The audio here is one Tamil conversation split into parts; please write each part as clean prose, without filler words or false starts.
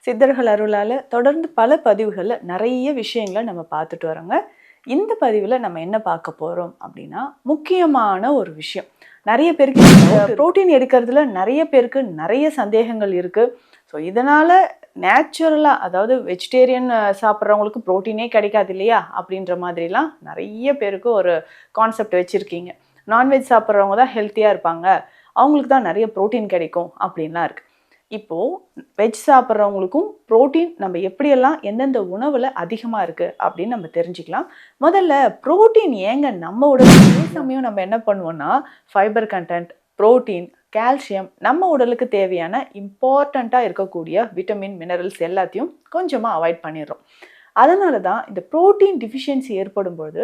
சித்தர்கள் அருளால் தொடர்ந்து பல பதிவுகளில் நிறைய விஷயங்களை நம்ம பார்த்துட்டு வரோங்க. இந்த பதிவில் நம்ம என்ன பார்க்க போகிறோம் அப்படின்னா, முக்கியமான ஒரு விஷயம். நிறைய பேருக்கு புரோட்டீன் எடுக்கிறதுல நிறைய பேருக்கு நிறைய சந்தேகங்கள் இருக்குது. ஸோ இதனால் நேச்சுரலாக, அதாவது வெஜிடேரியன் சாப்பிட்றவங்களுக்கு ப்ரோட்டீனே கிடைக்காது இல்லையா அப்படின்ற மாதிரிலாம் நிறைய பேருக்கு ஒரு கான்செப்ட் வச்சுருக்கீங்க. நான்வெஜ் சாப்பிட்றவங்க தான் ஹெல்த்தியாக இருப்பாங்க, அவங்களுக்கு தான் நிறைய ப்ரோட்டீன் கிடைக்கும் அப்படின்லாம் இருக்குது. இப்போது வெஜ் சாப்பிட்றவங்களுக்கும் ப்ரோட்டீன் நம்ம எப்படியெல்லாம் எந்தெந்த உணவில் அதிகமாக இருக்குது அப்படின்னு நம்ம தெரிஞ்சுக்கலாம். முதல்ல ப்ரோட்டீன் ஏங்க நம்ம உடலுக்கு, அதே சமயம் நம்ம என்ன பண்ணுவோம்னா ஃபைபர் கண்டென்ட், ப்ரோட்டீன், கால்சியம் நம்ம உடலுக்கு தேவையான இம்பார்ட்டண்ட்டாக இருக்கக்கூடிய விட்டமின், மினரல்ஸ் எல்லாத்தையும் கொஞ்சமாக அவாய்ட் பண்ணிடுறோம். அதனால தான் இந்த ப்ரோட்டீன் டிஃபிஷியன்சி ஏற்படும்போது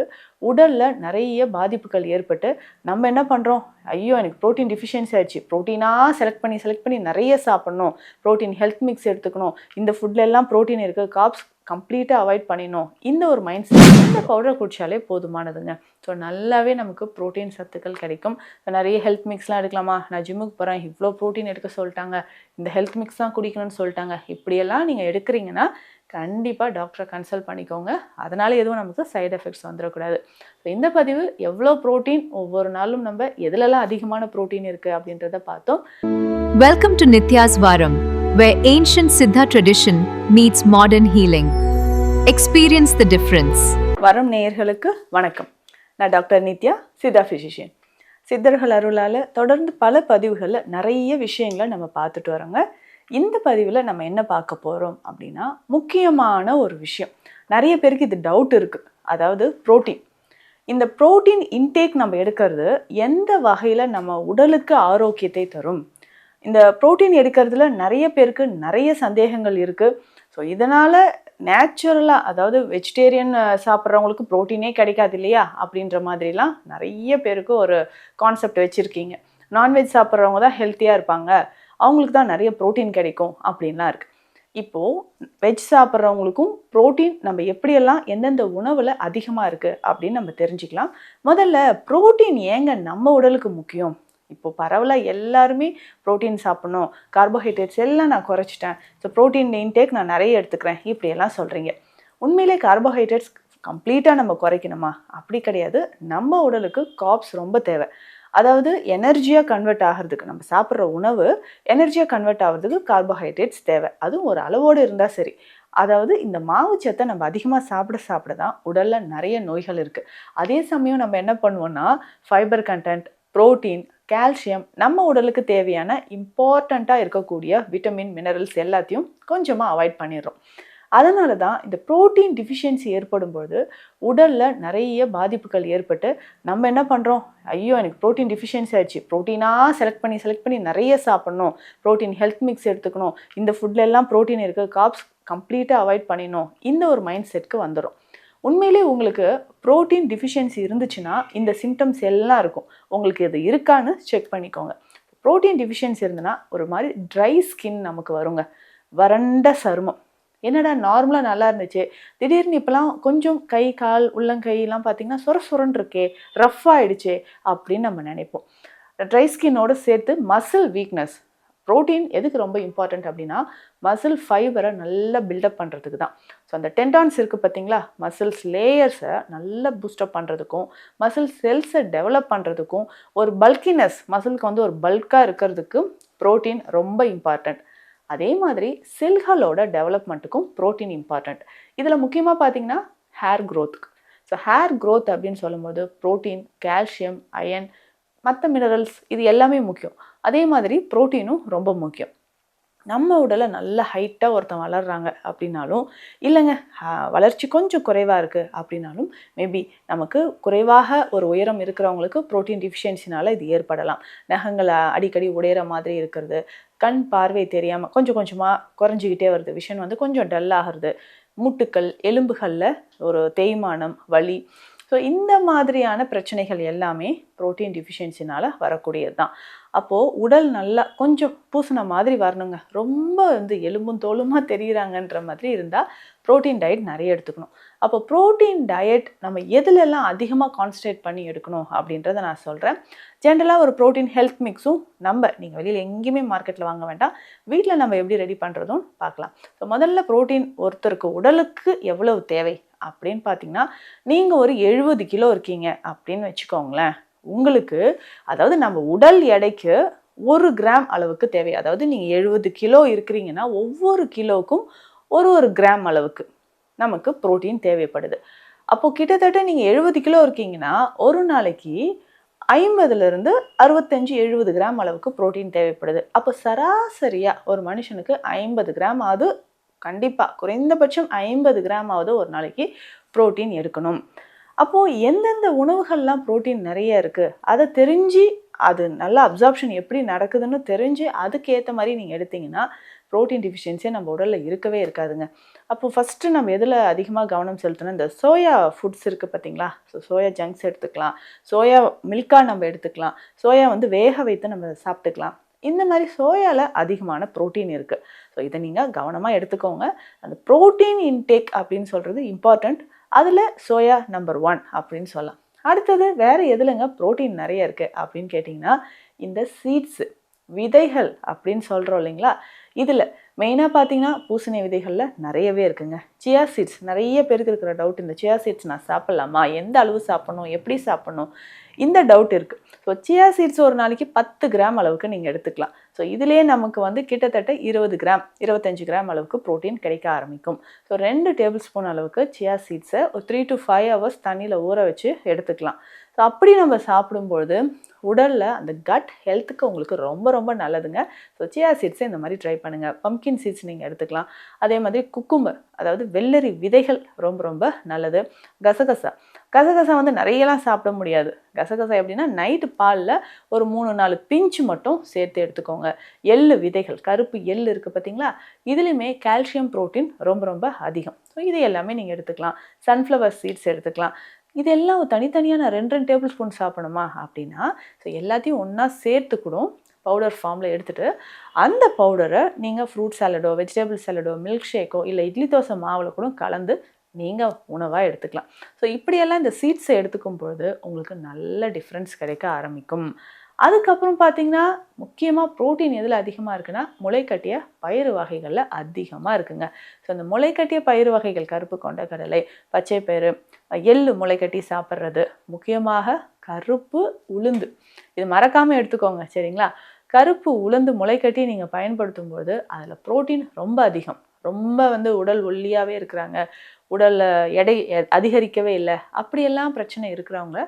உடலில் நிறைய பாதிப்புகள் ஏற்பட்டு நம்ம என்ன பண்ணுறோம், ஐயோ எனக்கு ப்ரோட்டீன் டிஃபிஷியன்சி ஆயிடுச்சு, ப்ரோட்டீனாக செலக்ட் பண்ணி நிறைய சாப்பிட்ணும், ப்ரோட்டீன் ஹெல்த் மிக்ஸ் எடுத்துக்கணும், இந்த ஃபுட்டில் எல்லாம் ப்ரோட்டீன் இருக்குது, கார்ப்ஸ் கம்ப்ளீட்டாக அவாய்ட் பண்ணிடணும், இந்த ஒரு மைண்ட் செட். இந்த பவுடர் குடித்தாலே போதுமானதுங்க. ஸோ நல்லாவே நமக்கு ப்ரோட்டீன் சத்துக்கள் கிடைக்கும். நிறைய ஹெல்த் மிக்ஸ்லாம் எடுக்கலாமா, நான் ஜிம்முக்கு போகிறேன், இவ்வளோ ப்ரோட்டீன் எடுக்க சொல்லிட்டாங்க, இந்த ஹெல்த் மிக்ஸ் தான் குடிக்கணும்னு சொல்லிட்டாங்க, இப்படியெல்லாம் நீங்கள் எடுக்கிறீங்கன்னா கண்டிப்பாக டாக்டரை கன்சல்ட் பண்ணிக்கோங்க. அதனால் எதுவும் நமக்கு சைடு எஃபெக்ட்ஸ் வந்துடக்கூடாது. ஸோ இந்த பதிவு எவ்வளோ ப்ரோட்டீன், ஒவ்வொரு நாளும் நம்ம எதுலெல்லாம் அதிகமான ப்ரோட்டீன் இருக்குது அப்படின்றத பார்த்தோம். Welcome to Nitya's Varam, where ancient Siddha tradition meets modern healing. Experience the difference. வரம் நேயர்களுக்கு வணக்கம். நான் டாக்டர் நித்யா, சித்தா ஃபிசிஷியன். சித்தர்கள் அருளால் தொடர்ந்து பல பதிவுகளில் நிறைய விஷயங்களை நம்ம பார்த்துட்டு வரோங்க. இந்த பதிவில் நம்ம என்ன பார்க்க போகிறோம் அப்படின்னா, முக்கியமான ஒரு விஷயம். நிறைய பேருக்கு இது டவுட் இருக்குது. அதாவது ப்ரோட்டீன், இந்த ப்ரோட்டீன் இன்டேக் நம்ம எடுக்கிறது எந்த வகையில் நம்ம உடலுக்கு ஆரோக்கியத்தை தரும். இந்த ப்ரோட்டீன் எடுக்கிறதுல நிறைய பேருக்கு நிறைய சந்தேகங்கள் இருக்குது. ஸோ இதனால் நேச்சுரலாக, அதாவது வெஜிடேரியன் சாப்பிட்றவங்களுக்கு ப்ரோட்டீனே கிடைக்காது இல்லையா அப்படின்ற மாதிரிலாம் நிறைய பேருக்கு ஒரு கான்செப்ட் வச்சுருக்கீங்க. நான்வெஜ் சாப்பிட்றவங்க தான் ஹெல்த்தியாக இருப்பாங்க, அவங்களுக்கு தான் நிறைய ப்ரோட்டீன் கிடைக்கும் அப்படின்லாம் இருக்குது. இப்போது வெஜ் சாப்பிட்றவங்களுக்கும் ப்ரோட்டீன் நம்ம எப்படியெல்லாம் எந்தெந்த உணவில் அதிகமாக இருக்குது அப்படின்னு நம்ம தெரிஞ்சுக்கலாம். முதல்ல ப்ரோட்டீன் ஏங்க நம்ம உடலுக்கு முக்கியம். இப்போது பரவலாக எல்லாருமே ப்ரோட்டீன் சாப்பிட்ணும், கார்போஹைட்ரேட்ஸ் எல்லாம் நான் குறைச்சிட்டேன், ஸோ ப்ரோட்டீன் இன்டேக் நான் நிறைய எடுத்துக்கிறேன், இப்படியெல்லாம் சொல்கிறீங்க. உண்மையிலே கார்போஹைட்ரேட்ஸ் கம்ப்ளீட்டாக நம்ம குறைக்கணுமா? அப்படி கிடையாது. நம்ம உடலுக்கு கார்ப்ஸ் ரொம்ப தேவை. அதாவது எனர்ஜியாக கன்வெர்ட் ஆகிறதுக்கு, நம்ம சாப்பிட்ற உணவு எனர்ஜியாக கன்வெர்ட் ஆகிறதுக்கு கார்போஹைட்ரேட்ஸ் தேவை. அதுவும் ஒரு அளவோடு இருந்தால் சரி. அதாவது இந்த மாவுச்சத்தை நம்ம அதிகமாக சாப்பிட தான் உடலில் நிறைய நோய்கள் இருக்குது. அதே சமயம் நம்ம என்ன பண்ணுவோம்னா ஃபைபர் கண்டென்ட், ப்ரோட்டீன், கால்சியம் நம்ம உடலுக்கு தேவையான இம்பார்ட்டண்ட்டாக இருக்கக்கூடிய விட்டமின், மினரல்ஸ் எல்லாத்தையும் கொஞ்சமாக அவாய்ட் பண்ணிடுறோம். அதனால தான் இந்த ப்ரோட்டீன் டிஃபிஷியன்சி ஏற்படும்போது உடலில் நிறைய பாதிப்புகள் ஏற்பட்டு நம்ம என்ன பண்ணுறோம், ஐயோ எனக்கு ப்ரோட்டீன் டிஃபிஷியன்சி ஆயிடுச்சு, ப்ரோட்டீனாக செலக்ட் பண்ணி நிறைய சாப்பிட்ணும், ப்ரோட்டீன் ஹெல்த் மிக்ஸ் எடுத்துக்கணும், இந்த ஃபுட்டில் எல்லாம் ப்ரோட்டீன் இருக்குது, கார்ப்ஸ் கம்ப்ளீட்டாக அவாய்ட் பண்ணிடணும், இந்த ஒரு மைண்ட் செட்க்கு வந்துடும். உண்மையிலே உங்களுக்கு ப்ரோட்டீன் டிஃபிஷியன்சி இருந்துச்சுன்னா இந்த சிம்டம்ஸ் எல்லாம் இருக்கும். உங்களுக்கு இது இருக்கான்னு செக் பண்ணிக்கோங்க. ப்ரோட்டீன் டிஃபிஷியன்சி இருந்ததுன்னா ஒரு மாதிரி ட்ரை ஸ்கின் நமக்கு வருங்க, வறண்ட சருமம். என்னடா நார்மலாக நல்லா இருந்துச்சு, திடீர்னு இப்போலாம் கொஞ்சம் கை கால் உள்ளங்கையெல்லாம் பார்த்திங்கன்னா சொரன்னு இருக்கே, ரஃப் ஆகிடுச்சே அப்படின்னு நம்ம நினைப்போம். ட்ரை ஸ்கின்னோடு சேர்த்து மசில் வீக்னஸ். ப்ரோட்டீன் எதுக்கு ரொம்ப இம்பார்ட்டண்ட் அப்படின்னா மசில் ஃபைபரை நல்லா பில்டப் பண்ணுறதுக்கு தான். ஸோ அந்த டெண்டான்ஸ் இருக்குது பார்த்திங்களா, மசில்ஸ் லேயர்ஸை நல்லா பூஸ்டப் பண்ணுறதுக்கும், மசில் செல்ஸை டெவலப் பண்ணுறதுக்கும், ஒரு பல்கினஸ் மசிலுக்கு வந்து ஒரு பல்காக இருக்கிறதுக்கு ப்ரோட்டீன் ரொம்ப இம்பார்ட்டண்ட். அதே மாதிரி செல்களோட டெவலப்மெண்ட்டுக்கும் ப்ரோட்டீன் இம்பார்ட்டண்ட். இதில் முக்கியமாக பார்த்திங்கன்னா ஹேர் க்ரோத்துக்கு. ஸோ ஹேர் க்ரோத் அப்படின்னு சொல்லும்போது ப்ரோட்டீன், கால்சியம், அயன், மற்ற மினரல்ஸ் இது எல்லாமே முக்கியம். அதே மாதிரி ப்ரோட்டீனும் ரொம்ப முக்கியம். நம்ம உடலை நல்ல ஹைட்டாக ஒருத்தன் வளர்கிறாங்க அப்படின்னாலும், இல்லைங்க வளர்ச்சி கொஞ்சம் குறைவாக இருக்குது அப்படின்னாலும், மேபி நமக்கு குறைவாக ஒரு உயரம் இருக்கிறவங்களுக்கு ப்ரோட்டீன் டிஃபிஷியன்சினால் இது ஏற்படலாம். நகங்களை அடிக்கடி உடையிற மாதிரி இருக்கிறது, கண் பார்வை தெரியாமல் கொஞ்சம் கொஞ்சமாக குறைஞ்சிக்கிட்டே வருது, விஷன் வந்து கொஞ்சம் டல் ஆகிறது, மூட்டுக்கள் எலும்புகளில் ஒரு தேய்மானம், வலி. ஸோ இந்த மாதிரியான பிரச்சனைகள் எல்லாமே ப்ரோட்டீன் டிஃபிஷியன்சினால் வரக்கூடியது தான். அப்போது உடல் நல்லா கொஞ்சம் பூசின மாதிரி வரணுங்க, ரொம்ப வந்து எலும்பும் தோலுமாக தெரியுறாங்கன்ற மாதிரி இருந்தால் ப்ரோட்டீன் டயட் நிறைய எடுத்துக்கணும். அப்போ ப்ரோட்டீன் டயட் நம்ம எதுலெல்லாம் அதிகமாக கான்சன்ட்ரேட் பண்ணி எடுக்கணும் அப்படின்றத நான் சொல்கிறேன். ஜென்ரலாக ஒரு ப்ரோட்டீன் ஹெல்த் மிக்ஸும் நீங்கள் வெளியில் எங்கேயுமே மார்க்கெட்டில் வாங்க வேண்டாம், வீட்டில் நம்ம எப்படி ரெடி பண்ணுறதும் பார்க்கலாம். ஸோ முதல்ல ப்ரோட்டீன் ஒருத்தருக்கு உடலுக்கு எவ்வளவு தேவை அப்படின்னு பார்த்தீங்கன்னா, நீங்கள் ஒரு 70 கிலோ இருக்கீங்க அப்படின்னு வச்சுக்கோங்களேன். உங்களுக்கு அதாவது நம்ம உடல் எடைக்கு 1 கிராம் அளவுக்கு தேவை. அதாவது நீங்கள் 70 கிலோ இருக்கிறீங்கன்னா ஒவ்வொரு கிலோவுக்கும் ஒரு கிராம் அளவுக்கு நமக்கு புரோட்டீன் தேவைப்படுது. அப்போது கிட்டத்தட்ட நீங்கள் 70 கிலோ இருக்கீங்கன்னா ஒரு நாளைக்கு 50லேருந்து 65-70 கிராம் அளவுக்கு புரோட்டீன் தேவைப்படுது. அப்போ சராசரியாக ஒரு மனுஷனுக்கு 50 கிராம் ஆகுது, கண்டிப்பாக குறைந்தபட்சம் 50 கிராம் ஆகுது ஒரு நாளைக்கு புரோட்டீன் எடுக்கணும். அப்போது எந்தெந்த உணவுகள்லாம் புரோட்டீன் நிறைய இருக்குது அதை தெரிஞ்சு அது நல்லா அப்சார்ப்ஷன் எப்படி நடக்குதுன்னு தெரிஞ்சு அதுக்கேற்ற மாதிரி நீங்கள் எடுத்தீங்கன்னா ப்ரோட்டீன் டிஃபிஷியன்சியே நம்ம உடலில் இருக்கவே இருக்காதுங்க. அப்போது ஃபஸ்ட்டு நம்ம எதில் அதிகமாக கவனம் செலுத்தணும், இந்த சோயா ஃபுட்ஸ் இருக்குது பார்த்தீங்களா. ஸோ சோயா ஜங்க்ஸ் எடுத்துக்கலாம், சோயா மில்காக நம்ம எடுத்துக்கலாம், சோயா வேக வைத்து நம்ம சாப்பிட்டுக்கலாம். இந்த மாதிரி சோயாவில் அதிகமான ப்ரோட்டீன் இருக்குது. ஸோ இதை நீங்கள் கவனமாக எடுத்துக்கோங்க. அந்த ப்ரோட்டீன் இன்டேக் அப்படின்னு சொல்கிறது இம்பார்ட்டண்ட். அதில் சோயா நம்பர் 1 அப்படின்னு சொல்லலாம். அடுத்தது வேறு எதுலங்க ப்ரோட்டீன் நிறைய இருக்குது அப்படின்னு கேட்டிங்கன்னா, இந்த சீட்ஸு விதைகள் அப்படின்னு சொல்கிறோம் இல்லைங்களா. இதில் மெயினாக பார்த்தீங்கன்னா பூசணி விதைகளில் நிறையவே இருக்குங்க. சியா சீட்ஸ் நிறைய பேருக்கு இருக்கிற டவுட், இந்த சியா சீட்ஸ் நான் சாப்பிட்லாமா, எந்த அளவு சாப்பிட்ணும், எப்படி சாப்பிட்ணும், இந்த டவுட் இருக்குது. ஸோ சியா சீட்ஸ் ஒரு நாளைக்கு 10 கிராம் அளவுக்கு நீங்கள் எடுத்துக்கலாம். ஸோ இதிலே நமக்கு கிட்டத்தட்ட 20 கிராம் 25 கிராம் அளவுக்கு ப்ரோட்டீன் கிடைக்க ஆரம்பிக்கும். ஸோ 2 டேபிள் ஸ்பூன் அளவுக்கு சியா சீட்ஸை ஒரு 3 to 5 hours தண்ணியில் ஊற வச்சு எடுத்துக்கலாம். ஸோ அப்படி நம்ம சாப்பிடும்பொழுது உடலில் அந்த கட் ஹெல்த்துக்கு உங்களுக்கு ரொம்ப ரொம்ப நல்லதுங்க. ஸோ சியா சீட்ஸை இந்த மாதிரி ட்ரை பண்ணுங்கள். பம்கின் சீட்ஸ் நீங்கள் எடுத்துக்கலாம். அதே மாதிரி குக்கும்பர், அதாவது வெள்ளரி விதைகள் ரொம்ப ரொம்ப நல்லது. கசகசா நிறையலாம் சாப்பிட முடியாது. கசகசா எப்படின்னா நைட்டு பாலில் ஒரு 3-4 பிஞ்சு மட்டும் சேர்த்து எடுத்துக்கோங்க. எள்ளு விதைகள், கருப்பு எள்ளு இருக்குது பார்த்தீங்களா, இதுலேயுமே கால்சியம் ப்ரோட்டீன் ரொம்ப ரொம்ப அதிகம். ஸோ இது எல்லாமே நீங்கள் எடுத்துக்கலாம். சன்ஃப்ளவர் சீட்ஸ் எடுத்துக்கலாம். இதெல்லாம் தனித்தனியாக நான் 2 டேபிள் ஸ்பூன் சாப்பிடணுமா அப்படின்னா, ஸோ எல்லாத்தையும் ஒன்றா சேர்த்து கூட பவுடர் ஃபார்மில் எடுத்துகிட்டு அந்த பவுடரை நீங்கள் ஃப்ரூட் சாலடோ, வெஜிடபிள் சாலடோ, மில்க் ஷேக்கோ இல்லை இட்லி தோசை மாவில் கூட கலந்து நீங்கள் உணவாக எடுத்துக்கலாம். ஸோ இப்படியெல்லாம் இந்த சீட்ஸை எடுத்துக்கும் பொழுது உங்களுக்கு நல்ல டிஃப்ரென்ஸ் கிடைக்க ஆரம்பிக்கும். அதுக்கப்புறம் பார்த்தீங்கன்னா முக்கியமாக ப்ரோட்டீன் எதில் அதிகமாக இருக்குன்னா முளைக்கட்டிய பயிறு வகைகளில் அதிகமாக இருக்குங்க. ஸோ இந்த முளைக்கட்டிய பயிறு வகைகள் கருப்பு கொண்ட கடலை, பச்சை பயிறு, எள்ளு முளைக்கட்டி சாப்பிட்றது, முக்கியமாக கருப்பு உளுந்து, இது மறக்காமல் எடுத்துக்கோங்க சரிங்களா. கருப்பு உளுந்து முளைக்கட்டி நீங்கள் பயன்படுத்தும் போது அதில் ப்ரோட்டீன் ரொம்ப அதிகம். ரொம்ப உடல் ஒல்லியாகவே இருக்கிறாங்க, உடலில் எடை அதிகரிக்கவே இல்லை, அப்படியெல்லாம் பிரச்சனை இருக்கிறவங்க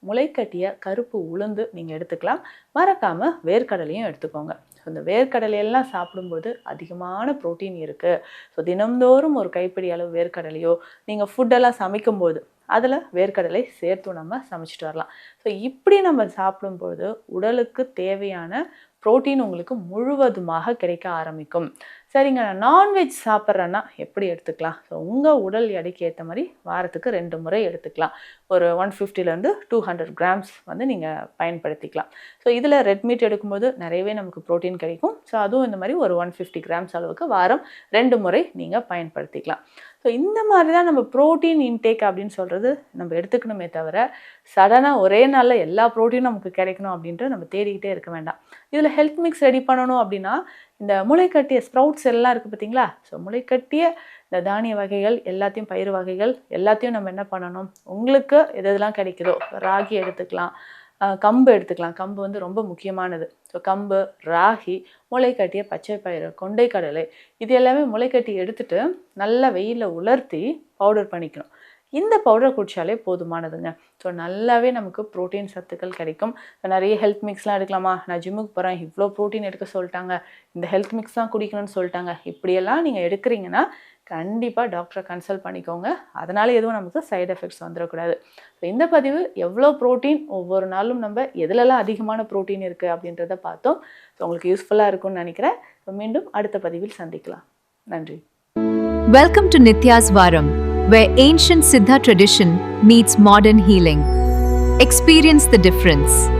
முளைக்கட்டிய கருப்பு உளுந்து நீங்கள் எடுத்துக்கலாம். மறக்காமல் வேர்க்கடலையும் எடுத்துக்கோங்க. ஸோ இந்த வேர்க்கடலையெல்லாம் சாப்பிடும்போது அதிகமான ப்ரோட்டீன் இருக்குது. ஸோ தினம்தோறும் ஒரு கைப்பிடி அளவு வேர்க்கடலையோ நீங்கள் ஃபுட்டெல்லாம் சமைக்கும்போது அதில் வேர்க்கடலை சேர்த்து நம்ம சமைச்சிட்டு வரலாம். ஸோ இப்படி நம்ம சாப்பிடும்போது உடலுக்கு தேவையான ப்ரோட்டீன் உங்களுக்கு முழுவதுமாக கிடைக்க ஆரம்பிக்கும். சரிங்க, நான் நான்வெஜ் சாப்பிட்றேன்னா எப்படி எடுத்துக்கலாம்? ஸோ உங்கள் உடல் எடைக்கு ஏற்ற மாதிரி வாரத்துக்கு 2 முறை எடுத்துக்கலாம். ஒரு 150லேருந்து 200 கிராம்ஸ் நீங்கள் பயன்படுத்திக்கலாம். ஸோ இதில் ரெட் மீட் எடுக்கும்போது நிறையவே நமக்கு ப்ரோட்டீன் கிடைக்கும். ஸோ அதுவும் இந்த மாதிரி ஒரு 150 கிராம்ஸ் அளவுக்கு வாரம் 2 முறை நீங்கள் பயன்படுத்திக்கலாம். ஸோ இந்த மாதிரி தான் நம்ம ப்ரோட்டீன் இன்டேக் அப்படின்னு சொல்கிறது நம்ம எடுத்துக்கணுமே தவிர சடனாக ஒரே நாளில் எல்லா ப்ரோட்டீனும் நமக்கு கிடைக்கணும் அப்படின்ட்டு நம்ம தேடிக்கிட்டே இருக்க வேண்டாம். இதில் ஹெல்த் மிக்ஸ் ரெடி பண்ணணும் அப்படின்னா இந்த முளைக்கட்டிய ஸ்ப்ரவுட்ஸ் எல்லாம் இருக்குது பார்த்தீங்களா. ஸோ முளைக்கட்டிய இந்த தானிய வகைகள் எல்லாத்தையும், பயிறு வகைகள் எல்லாத்தையும் நம்ம என்ன பண்ணணும், உங்களுக்கு எதெல்லாம் கிடைக்குதோ ராகி எடுத்துக்கலாம், கம்பு எடுத்துக்கலாம். கம்பு ரொம்ப முக்கியமானது. ஸோ கம்பு, ராகி, முளைக்கட்டிய பச்சை பயிறு, கொண்டை கடலை, இது எல்லாமே முளைக்கட்டி எடுத்துகிட்டு நல்லா வெயிலில் உலர்த்தி பவுடர் பண்ணிக்கணும். இந்த பவுடரை குடித்தாலே போதுமானதுங்க. ஸோ நல்லாவே நமக்கு ப்ரோட்டீன் சத்துக்கள் கிடைக்கும். நிறைய ஹெல்த் மிக்ஸ்லாம் எடுக்கலாமா, நான் ஜிம்முக்கு போகிறேன் இவ்வளோ ப்ரோட்டீன் எடுக்க சொல்லிட்டாங்க, இந்த ஹெல்த் மிக்ஸ் தான் குடிக்கணும்னு சொல்லிட்டாங்க, இப்படியெல்லாம் நீங்கள் எடுக்கிறீங்கன்னா கண்டிப்பாக டாக்டரை கன்சல்ட் பண்ணிக்கோங்க. அதனால் எதுவும் நமக்கு சைடு எஃபெக்ட்ஸ் வந்துடக்கூடாது. ஸோ இந்த பதிவு எவ்வளோ ப்ரோட்டீன் ஒவ்வொரு நாளும் நம்ம எதுலெல்லாம் அதிகமான ப்ரோட்டீன் இருக்குது அப்படின்றத பார்த்தோம். ஸோ உங்களுக்கு யூஸ்ஃபுல்லாக இருக்கும்னு நினைக்கிறேன். ஸோ மீண்டும் அடுத்த பதிவில் சந்திக்கலாம். நன்றி. Welcome to Nitya's Varam, where ancient Siddha tradition meets modern healing. Experience the difference.